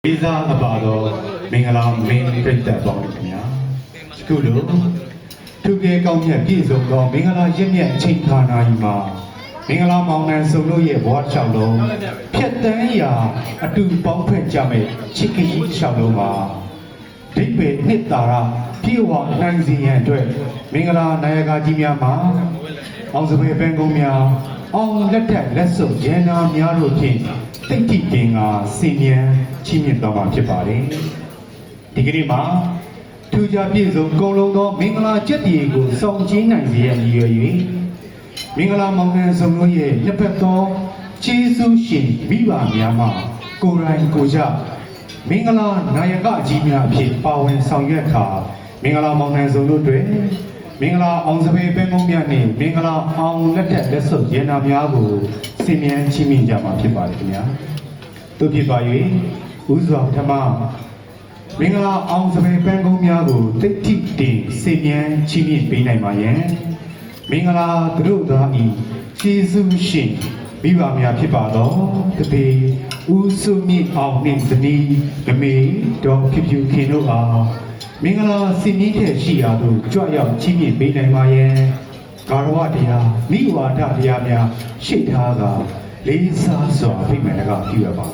ဒီစားအပါတော့မင်္ဂလာမင်းပြတ်ပေါင်းခင်ဗျာခုလိုသူကဲကောင်းမြတ်ပြည့်စုံသောမင်္ဂလာရင့်မြတ်အချိန်ခါနာကြီးမှာမင်္ဂလာမောင်နှံစုံတို့ရဲ့ဘဝတစ်လျှောက်လုံးဖြတ်တန်းရာအတူပေါင်းဖက်ကြမဲ့ချစ်ခင်ကြီးတစ်လျှောက်လုံးမှာဒိဗေနှစ်သာရပြေဝနိုင်စီရန်အတွက်မင်္ဂလာနာယကကြီးများမှာအောင်စပယ်ပန်းကုန်းများအောင်လက်ထက်လက်စုပ်ရန်နာများတို့ဖြင့်တိတ်တိပင်ကစင်မြန်ချီးမြှင့်တော်မှာဖြစ်ပါတယ်ဒီကနေ့မှာထူးခြားပြည့်စုံကုန်လုံးသောမင်္ဂလာကျက်တီကိုဆောင်ကျင်းနိုင်စေရန်ရည်ရွယ်၍မင်္ဂလာမောင်နှံစုံတို့ရဲ့လက်ဖက်သောကျေးဇူးရှင်မိဘများမှကိုယ်တိုင်ကိုယ်ကြမင်္ဂလာနာယကကြီးများအဖြစ်ပါဝင်ဆောင်ရွက်ခါမင်္ဂလာမောင်နှံစုံတို့တွင်မင်္ဂလာအောင်စပယ်ပန်းကုန်းများနှင့်မင်္ဂလာအောင်လက်ထက်လက်စုပ်ရန်နာများကိုစင်မြန်ချီးမြှင့်ကြမှာဖြစ်ပါတယ်ခင်ဗျာတို့ဖြစ်ပါ၍ဥစွာပထမမင်္ဂလာအောင်စပယ်ပန်းကုန်းများကိုတိတ်တိတင်စင်မြန်ချီးမြှင့်ပေးနိုင်ပါယံမင်္ဂလာတို့သားဤကျေးဇူးရှင်မိဘများဖြစ်ပါသောတပေဦးစုမြင့်အောင်နှင့်ဇနီးမမေတော်ဖြူဖြူခင်တို့အားမင်္ဂလာစင်မြင့်တဲ့ရှိရာသို့ကြွရောက်ချီးမြှင့်ပေးနိုင်ပါယံဂါရဝတရားမိဝါဒတရားများရှိထားကလေးစားစွာပြိမှန်တကာပြုရပါ